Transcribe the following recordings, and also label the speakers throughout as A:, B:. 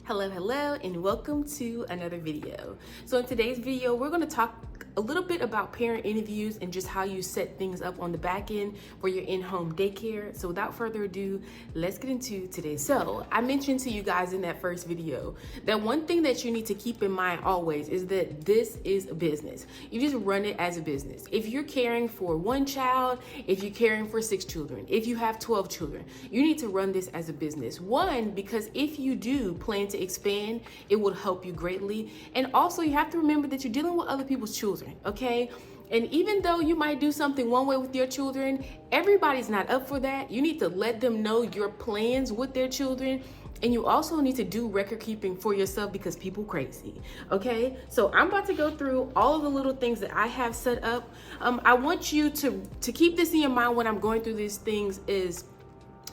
A: Hello, and welcome to another video. So in today's video, we're going to talk a little bit about parent interviews and just how you set things up on the back end for your in-home daycare. So without further ado, let's get into today. So I mentioned to you guys in that first video that one thing that you need to keep in mind always is that this is a business. You just run it as a business. If you're caring for one child, if you're caring for 6 children, if you have 12 children, you need to run this as a business. One, because if you do plan to expand, it will help you greatly. And also you have to remember that you're dealing with other people's children, okay? And even though you might do something one way with your children, everybody's not up for that. You need to let them know your plans with their children. And you also need to do record keeping for yourself because people crazy, okay? So I'm about to go through all of the little things that I have set up. I want you to keep this in your mind when I'm going through these things is,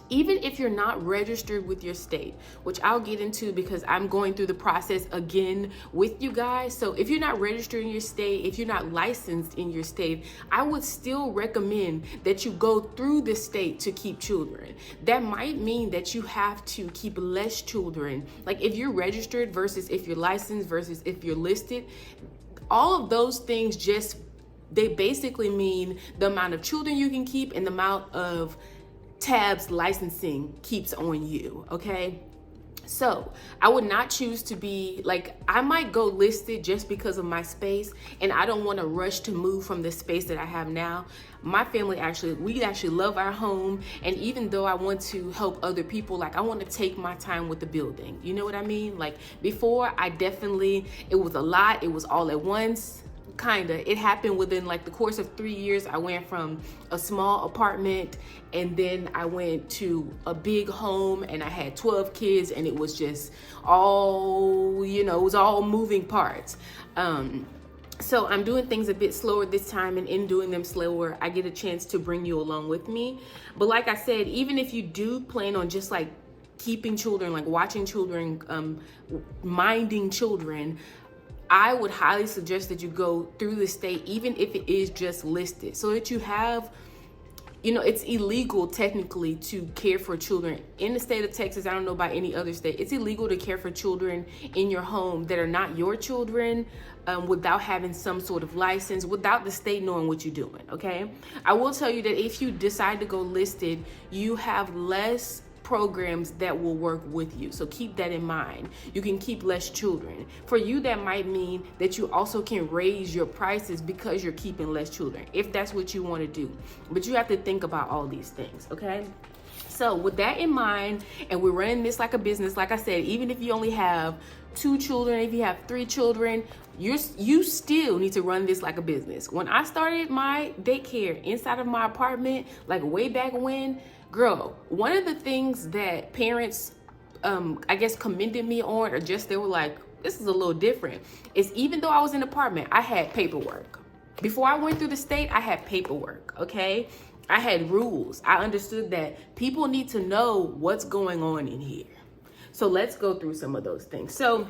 A: even if you're not registered with your state, which I'll get into because I'm going through the process again with you guys. So if you're not registered in your state, if you're not licensed in your state, I would still recommend that you go through the state to keep children. That might mean that you have to keep less children. Like if you're registered versus if you're licensed versus if you're listed, all of those things they basically mean the amount of children you can keep and the amount of tabs licensing keeps on you, okay? So I would not choose to be like, I might go listed just because of my space, and I don't want to rush to move from the space that I have now. My family we actually love our home, and even though I want to help other people, like I want to take my time with the building. You know what I mean? Like before, it was a lot, it was all at once. Kinda. It happened within like the course of 3 years. I went from a small apartment and then I went to a big home and I had 12 kids and it was just all, it was all moving parts. So I'm doing things a bit slower this time, and in doing them slower, I get a chance to bring you along with me. But like I said, even if you do plan on just like keeping children, like watching children, minding children, I would highly suggest that you go through the state, even if it is just listed, so that you have, it's illegal technically to care for children in the state of Texas. I don't know about any other state. It's illegal to care for children in your home that are not your children without having some sort of license, without the state knowing what you're doing, okay? I will tell you that if you decide to go listed, you have less programs that will work with you. So keep that in mind. You can keep less children. For you, that might mean that you also can raise your prices because you're keeping less children, if that's what you want to do. But you have to think about all these things, okay? So with that in mind, and we're running this like a business, like I said, even if you only have 2 children, if you have 3 children, you still need to run this like a business. When I started my daycare inside of my apartment, like way back when, girl, one of the things that parents, I guess, commended me on, or just they were like, this is a little different, is even though I was in an apartment, I had paperwork. Before I went through the state, I had paperwork, okay? I had rules. I understood that people need to know what's going on in here. So let's go through some of those things. So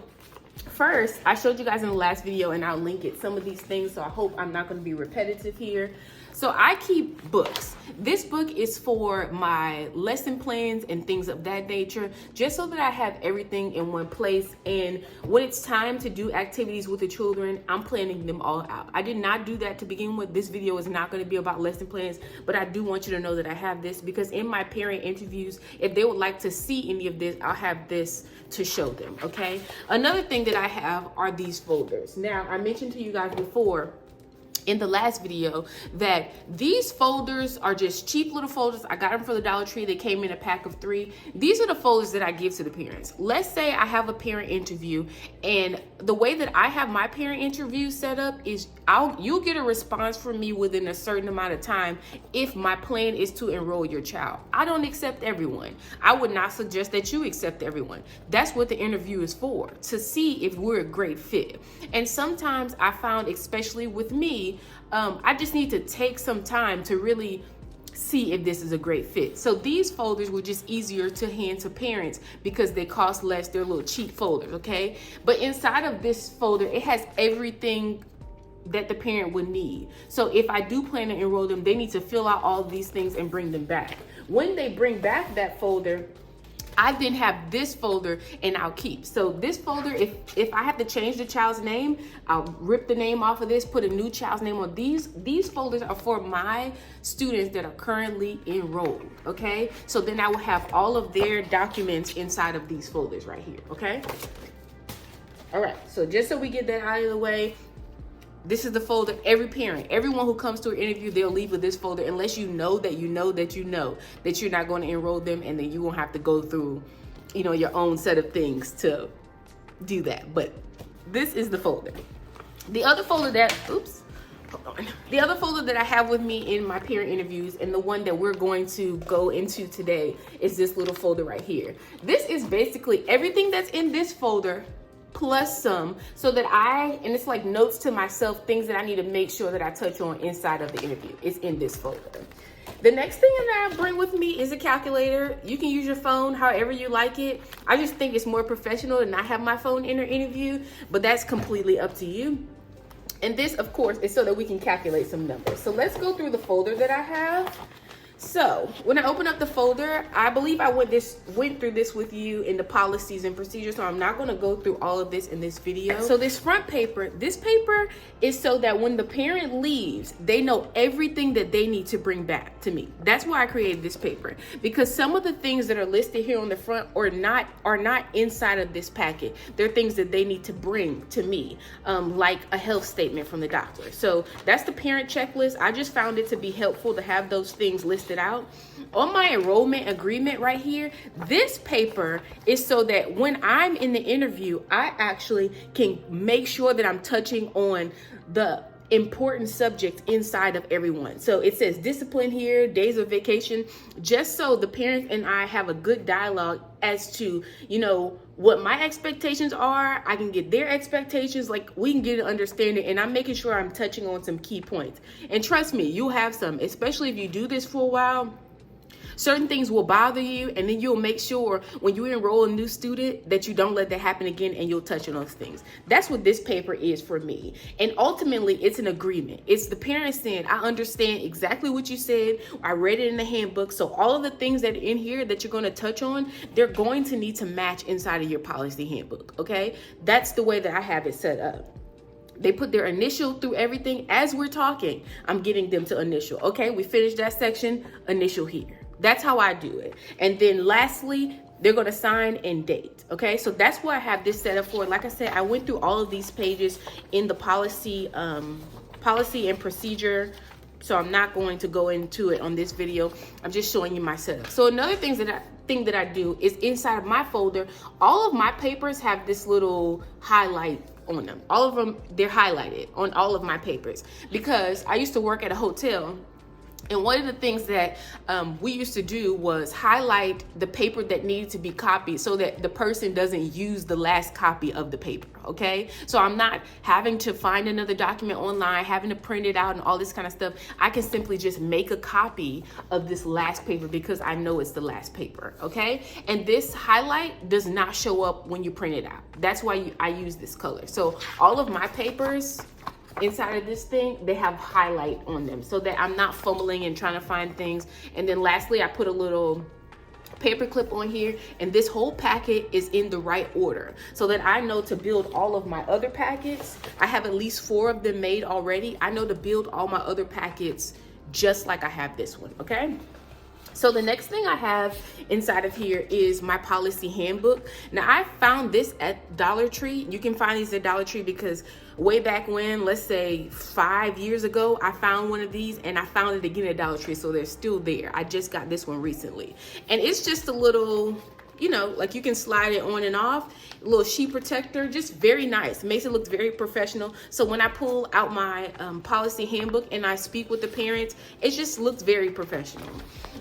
A: first, I showed you guys in the last video, and I'll link it, some of these things, so I hope I'm not going to be repetitive here. So I keep books. This book is for my lesson plans and things of that nature, just so that I have everything in one place. And when it's time to do activities with the children, I'm planning them all out. I did not do that to begin with. This video is not going to be about lesson plans, but I do want you to know that I have this, because in my parent interviews, if they would like to see any of this, I'll have this to show them, okay? Another thing that I have are these folders. Now, I mentioned to you guys before in the last video that these folders are just cheap little folders. I got them for the Dollar Tree. They came in a pack of 3. These are the folders that I give to the parents. Let's say I have a parent interview, and the way that I have my parent interview set up is you'll get a response from me within a certain amount of time if my plan is to enroll your child. I don't accept everyone. I would not suggest that you accept everyone. That's what the interview is for, to see if we're a great fit. And sometimes I found, especially with me, I just need to take some time to really see if this is a great fit. So these folders were just easier to hand to parents because they cost less. They're little cheap folders, okay? But inside of this folder, it has everything that the parent would need. So if I do plan to enroll them, they need to fill out all of these things and bring them back. When they bring back that folder, I then have this folder and I'll keep. So this folder, if I have to change the child's name, I'll rip the name off of this, put a new child's name on these. These folders are for my students that are currently enrolled, okay? So then I will have all of their documents inside of these folders right here, okay? All right, so just so we get that out of the way, this is the folder. Every parent, everyone who comes to an interview, they'll leave with this folder unless you know that you're not going to enroll them, and then you won't have to go through, your own set of things to do that. But this is the folder. The other folder that, the other folder that I have with me in my parent interviews, and the one that we're going to go into today, is this little folder right here. This is basically everything that's in this folder plus some, so that and it's like notes to myself, things that I need to make sure that I touch on inside of the interview. It's in this folder. The next thing that I bring with me is a calculator. You can use your phone however you like it. I just think it's more professional to not have my phone in an interview, but that's completely up to you. And this, of course, is so that we can calculate some numbers. So let's go through the folder that I have. So when I open up the folder, I believe I went through this with you in the policies and procedures, so I'm not going to go through all of this in this video. So this front paper, this paper is so that when the parent leaves, they know everything that they need to bring back to me. That's why I created this paper, because some of the things that are listed here on the front are not inside of this packet. They're things that they need to bring to me, like a health statement from the doctor. So that's the parent checklist. I just found it to be helpful to have those things listed out. On my enrollment agreement right here, this paper is so that when I'm in the interview, I actually can make sure that I'm touching on the important subjects inside of everyone. So it says discipline here, days of vacation, just so the parents and I have a good dialogue as to, what my expectations are. I can get their expectations, like we can get an understanding, and I'm making sure I'm touching on some key points. And trust me, you'll have some, especially if you do this for a while. Certain things will bother you, and then you'll make sure when you enroll a new student that you don't let that happen again, and you'll touch on those things. That's what this paper is for me. And ultimately, it's an agreement. It's the parents saying, I understand exactly what you said. I read it in the handbook. So all of the things that are in here that you're going to touch on, they're going to need to match inside of your policy handbook, okay? That's the way that I have it set up. They put their initial through everything. As we're talking, I'm getting them to initial. Okay, we finished that section, initial here. That's how I do it. And then lastly, they're going to sign and date. Okay, so that's what I have this set up for. Like I said, I went through all of these pages in the policy and procedure. So I'm not going to go into it on this video. I'm just showing you my setup. So another thing that I do is inside of my folder, all of my papers have this little highlight on them. All of them, they're highlighted on all of my papers, because I used to work at a hotel. And one of the things that we used to do was highlight the paper that needed to be copied so that the person doesn't use the last copy of the paper, okay? So I'm not having to find another document online, having to print it out and all this kind of stuff. I can simply just make a copy of this last paper because I know it's the last paper, okay? And this highlight does not show up when you print it out. That's why I use this color. So all of my papers inside of this thing, they have highlight on them so that I'm not fumbling and trying to find things. And then lastly, I put a little paper clip on here, and this whole packet is in the right order so that I know to build all of my other packets. I have at least 4 of them made already. I know to build all my other packets just like I have this one, okay? So the next thing I have inside of here is my policy handbook. Now I found this at Dollar Tree. You can find these at Dollar Tree because way back when, let's say 5 years ago, I found one of these, and I found it again at Dollar Tree. So they're still there. I just got this one recently. And it's just a little, like you can slide it on and off, a little sheet protector, just very nice. Makes it look very professional. So when I pull out my policy handbook and I speak with the parents, it just looks very professional.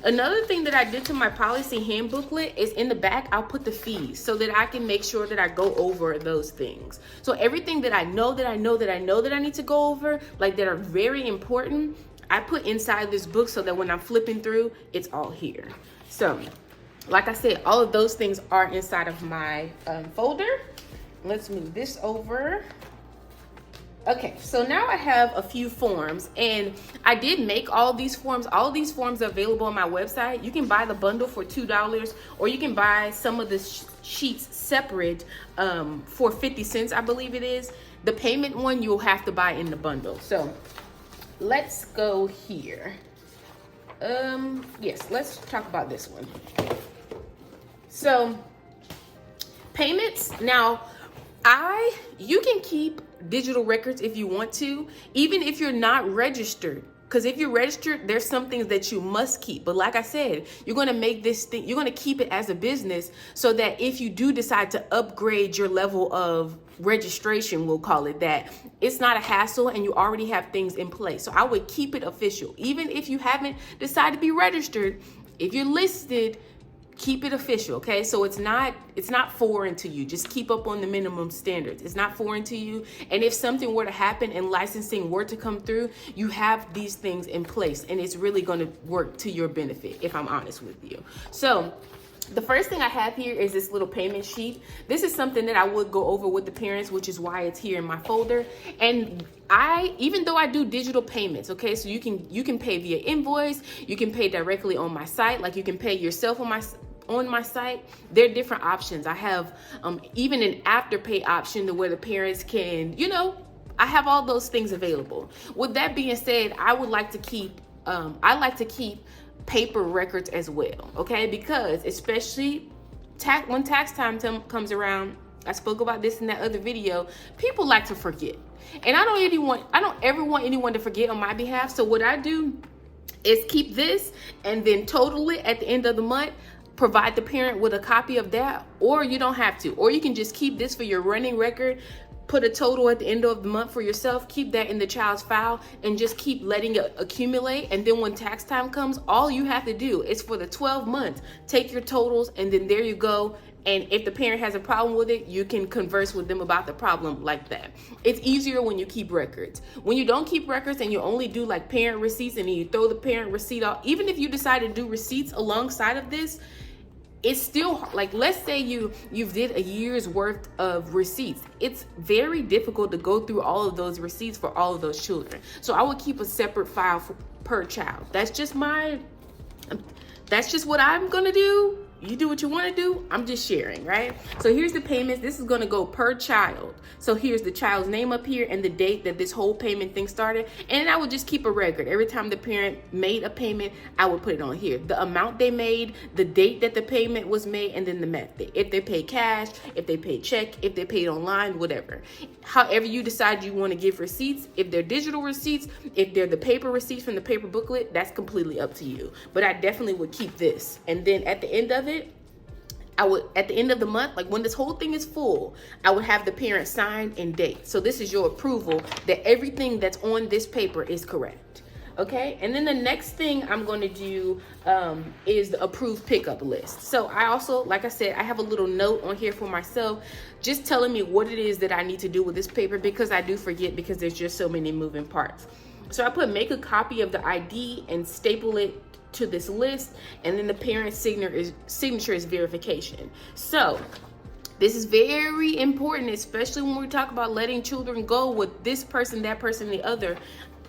A: Another thing that I did to my policy handbooklet is in the back, I'll put the fees so that I can make sure that I go over those things. So everything that I know that I need to go over, like that are very important, I put inside this book so that when I'm flipping through, it's all here. So like I said, all of those things are inside of my folder. Let's move this over. Okay, so now I have a few forms, and I did make all these forms. All these forms are available on my website. You can buy the bundle for $2, or you can buy some of the sheets separate for 50 cents, I believe it is. The payment one you'll have to buy in the bundle. So let's go here. Yes, let's talk about this one. So payments. Now, you can keep digital records if you want to, even if you're not registered. Because if you're registered, there's some things that you must keep. But like I said, you're going to make this thing, you're going to keep it as a business so that if you do decide to upgrade your level of registration, we'll call it that, it's not a hassle and you already have things in place. So I would keep it official. Even if you haven't decided to be registered, if you're listed, keep it official, okay? So it's not foreign to you. Just keep up on the minimum standards. It's not foreign to you. And if something were to happen and licensing were to come through, you have these things in place and it's really going to work to your benefit, if I'm honest with you. So the first thing I have here is this little payment sheet. This is something that I would go over with the parents, which is why it's here in my folder. And even though I do digital payments, okay, so you can pay via invoice, you can pay directly on my site, like you can pay yourself on my site. There are different options. I have even an afterpay option to where the parents can, I have all those things available. With that being said, I like to keep paper records as well, okay? Because especially when tax time comes around, I spoke about this in that other video, people like to forget. And I don't ever want anyone to forget on my behalf. So what I do is keep this and then total it at the end of the month, provide the parent with a copy of that, or you don't have to, or you can just keep this for your running record, put a total at the end of the month for yourself, keep that in the child's file, and just keep letting it accumulate. And then when tax time comes, all you have to do is for the 12 months, take your totals, and then there you go. And if the parent has a problem with it, you can converse with them about the problem like that. It's easier when you keep records. When you don't keep records and you only do like parent receipts and then you throw the parent receipt off, even if you decide to do receipts alongside of this, it's still like, let's say you've did a year's worth of receipts. It's very difficult to go through all of those receipts for all of those children. So I would keep a separate file per child. That's just what I'm gonna do. You do what you want to do. I'm just sharing, right? So here's the payments. This is going to go per child. So here's the child's name up here and the date that this whole payment thing started. And I would just keep a record. Every time the parent made a payment, I would put it on here. The amount they made, the date that the payment was made, and then the method. If they paid cash, if they paid check, if they paid online, whatever. However you decide you want to give receipts, if they're digital receipts, if they're the paper receipts from the paper booklet, that's completely up to you. But I definitely would keep this. And then at the end of it, at the end of the month, like when this whole thing is full, I would have the parent sign and date. So this is your approval that everything that's on this paper is correct. Okay, and then the next thing I'm going to do is the approved pickup list. So I also, like I said, I have a little note on here for myself, just telling me what it is that I need to do with this paper, because I do forget because there's just so many moving parts. So I put make a copy of the ID and staple it to this list, and then the parent's signature is verification. So this is very important, especially when we talk about letting children go with this person, that person, the other.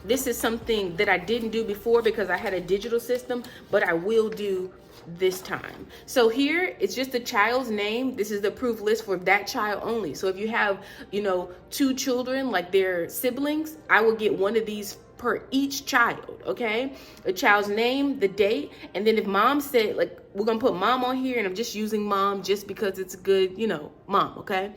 A: This is something that I didn't do before because I had a digital system, but I will do this time. So here it's just the child's name. This is the approved list for that child only. So if you have, 2 children, like their siblings, I will get one of these per each child, okay? The child's name, the date, and then if mom said, like, we're gonna put mom on here, and I'm just using mom just because it's a good, mom, okay?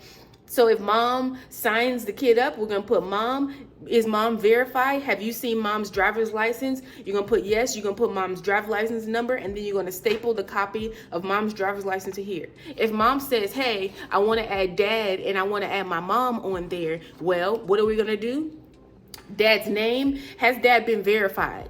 A: So if mom signs the kid up, we're gonna put mom. Is mom verified? Have you seen mom's driver's license? You're gonna put yes. You're gonna put mom's driver's license number, and then you're gonna staple the copy of mom's driver's license to here. If mom says, hey, I wanna add dad and I wanna add my mom on there, well, what are we gonna do? Dad's name, has dad been verified?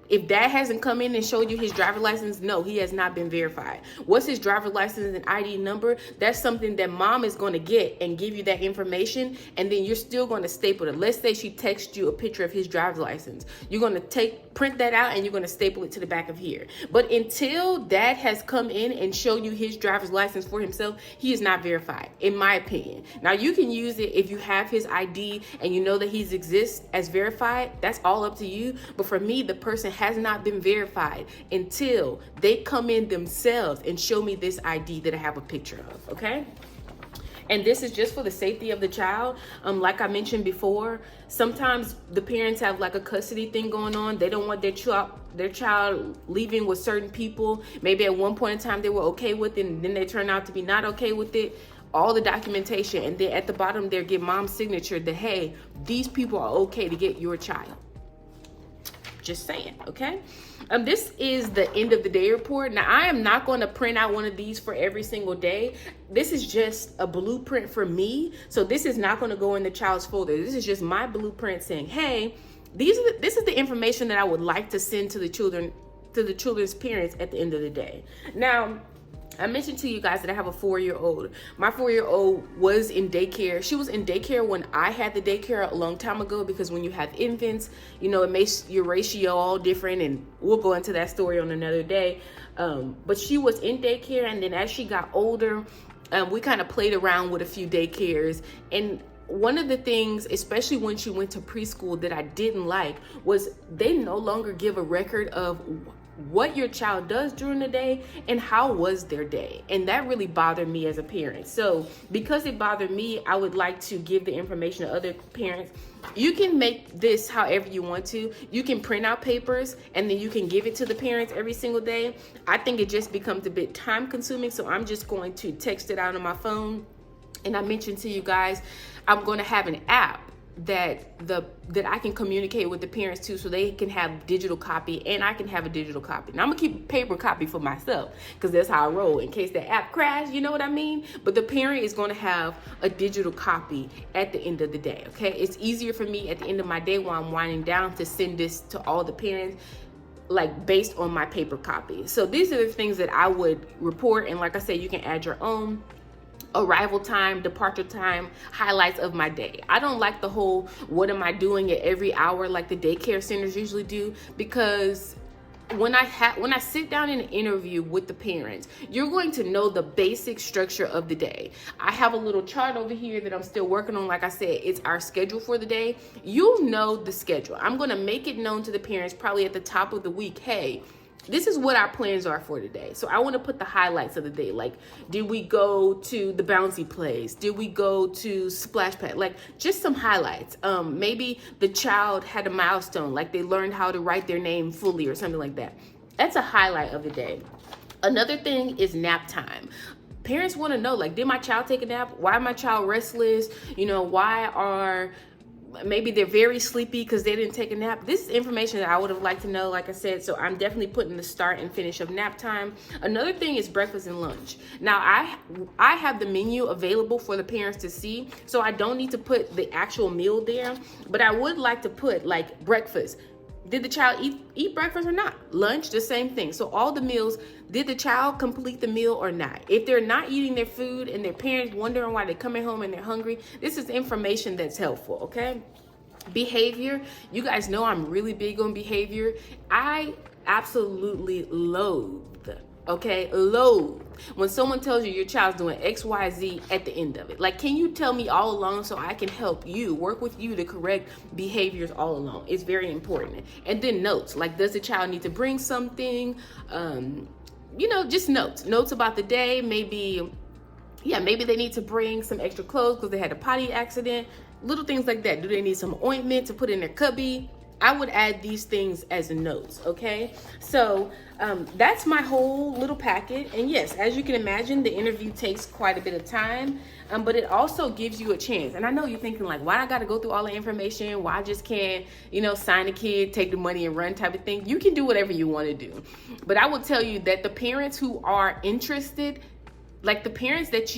A: If dad hasn't come in and showed you his driver's license, no, he has not been verified. What's his driver's license and ID number? That's something that mom is going to get and give you that information, and then you're still going to staple it. Let's say she texts you a picture of his driver's license. You're going to print that out and you're going to staple it to the back of here. But until dad has come in and shown you his driver's license for himself, he is not verified, in my opinion. Now, you can use it if you have his ID and you know that he exists as verified. That's all up to you. But for me, the person has not been verified until they come in themselves and show me this ID that I have a picture of, okay? And this is just for the safety of the child. Like I mentioned before, sometimes the parents have like a custody thing going on. They don't want their child leaving with certain people. Maybe at one point in time they were okay with it, and then they turn out to be not okay with it. All the documentation, and then at the bottom there, get mom's signature that, hey, these people are okay to get your child. Just saying, okay? This is the end of the day report. Now, I am not going to print out one of these for every single day. This is just a blueprint for me. So this is not going to go in the child's folder. This is just my blueprint saying, hey, this is the information that I would like to send to the children's parents at the end of the day. Now, I mentioned to you guys that I have a 4-year-old. My 4-year-old was in daycare. She was in daycare when I had the daycare a long time ago, because when you have infants, you know, it makes your ratio all different, and we'll go into that story on another day. But she was in daycare, and then as she got older, we kind of played around with a few daycares. And one of the things, especially when she went to preschool, that I didn't like was they no longer give a record of what your child does during the day and how was their day. And that really bothered me as a parent. So because it bothered me, I would like to give the information to other parents. You can make this however you want to. You can print out papers and then you can give it to the parents every single day. I think it just becomes a bit time consuming, so I'm just going to text it out on my phone. And I mentioned to you guys, I'm going to have an app that I can communicate with the parents too, so they can have digital copy and I can have a digital copy. Now I'm gonna keep a paper copy for myself because that's how I roll in case the app crash, you know what I mean? But the parent is gonna have a digital copy at the end of the day, okay? It's easier for me at the end of my day while I'm winding down to send this to all the parents, like based on my paper copy. So these are the things that I would report, and like I said, you can add your own. Arrival time, departure time, highlights of my day. I don't like the whole what am I doing at every hour like the daycare centers usually do, because when I sit down in an interview with the parents, you're going to know the basic structure of the day. I have a little chart over here that I'm still working on. Like I said, it's our schedule for the day. You'll know the schedule. I'm going to make it known to the parents probably at the top of the week, hey, this is what our plans are for today. So I want to put the highlights of the day. Like, did we go to the bouncy place? Did we go to splash pad? Like, just some highlights. Maybe the child had a milestone, like they learned how to write their name fully or something like that. That's a highlight of the day. Another thing is nap time. Parents want to know, like, did my child take a nap? Why is my child restless? You know, maybe they're very sleepy because they didn't take a nap. This is information that I would have liked to know, like I said, so I'm definitely putting the start and finish of nap time. Another thing is breakfast and lunch. Now, I have the menu available for the parents to see, so I don't need to put the actual meal there, but I would like to put like breakfast. Did the child eat breakfast or not? Lunch, the same thing. So all the meals, did the child complete the meal or not? If they're not eating their food and their parents wondering why they're coming home and they're hungry, this is information that's helpful, okay? Behavior, you guys know I'm really big on behavior. I absolutely loathe when someone tells you your child's doing X, Y, Z at the end of it. Like, can you tell me all along so I can help you, work with you to correct behaviors all along? It's very important. And then notes, like, does the child need to bring something? Just notes about the day. Maybe they need to bring some extra clothes because they had a potty accident. Little things like that. Do they need some ointment to put in their cubby? I would add these things as notes, okay? So that's my whole little packet. And yes, as you can imagine, the interview takes quite a bit of time, but it also gives you a chance. And I know you're thinking like, why I got to go through all the information? Why I just can't, sign a kid, take the money and run type of thing? You can do whatever you want to do. But I will tell you that the parents who are interested, like the parents that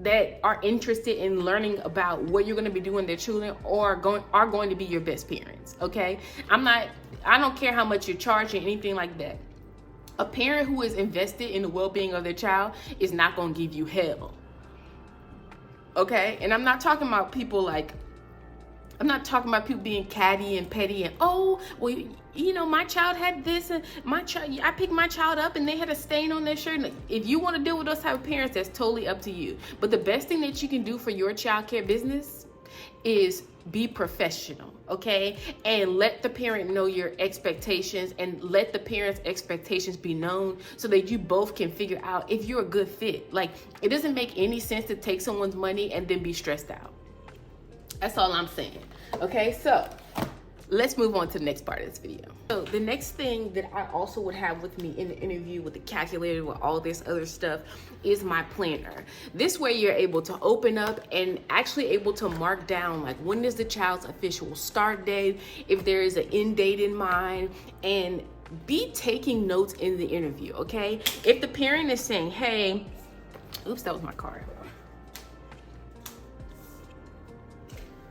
A: that are interested in learning about what you're going to be doing their children are going to be your best parents. Okay, I don't care how much you're charging, anything like that. A parent who is invested in the well-being of their child is not going to give you hell. Okay, and I'm not talking about people being catty and petty and, oh, well, you know, my child had this, and I picked my child up and they had a stain on their shirt. If you want to deal with those type of parents, that's totally up to you. But the best thing that you can do for your child care business is be professional, okay? And let the parent know your expectations, and let the parent's expectations be known, so that you both can figure out if you're a good fit. Like, it doesn't make any sense to take someone's money and then be stressed out. That's all I'm saying. Okay, so let's move on to the next part of this video. So the next thing that I also would have with me in the interview, with the calculator, with all this other stuff, is my planner. This way you're able to open up and actually able to mark down, like, when is the child's official start date, if there is an end date in mind, and be taking notes in the interview, okay? If the parent is saying, hey, oops, that was my card.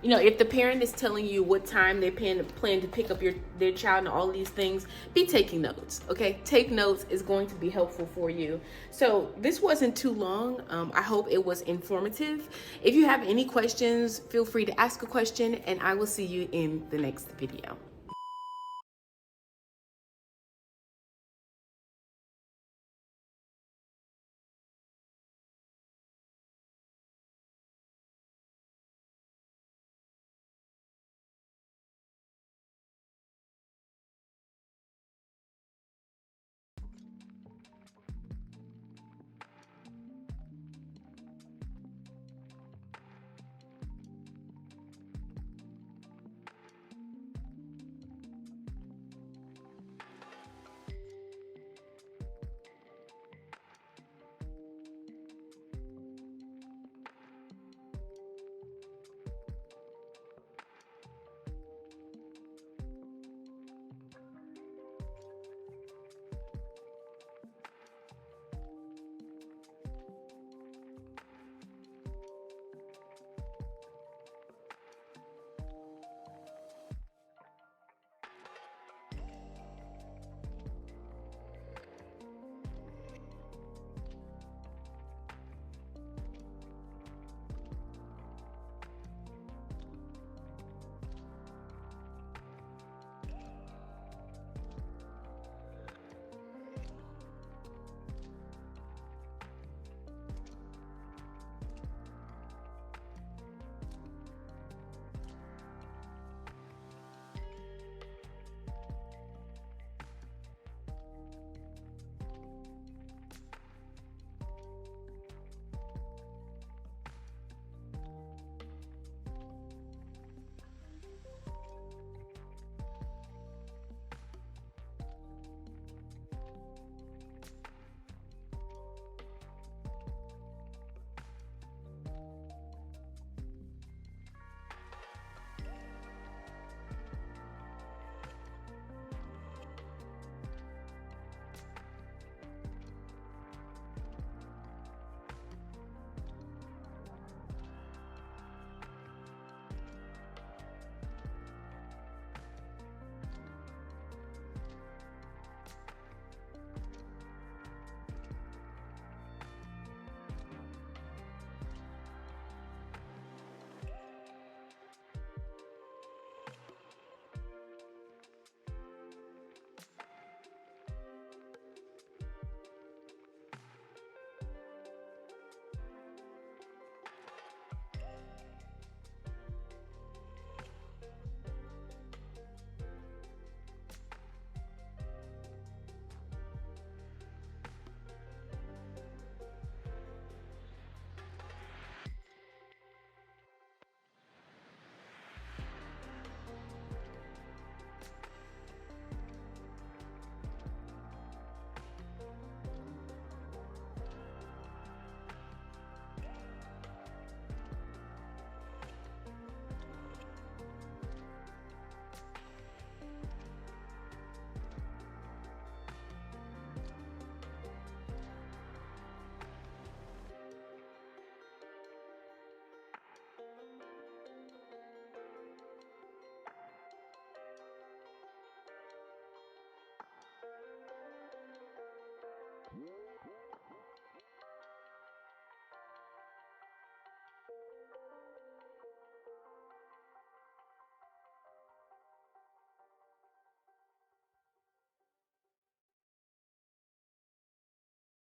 A: You know, if the parent is telling you what time they plan to pick up their child and all these things, be taking notes, okay? Take notes is going to be helpful for you. So this wasn't too long. I hope it was informative. If you have any questions, feel free to ask a question, and I will see you in the next video.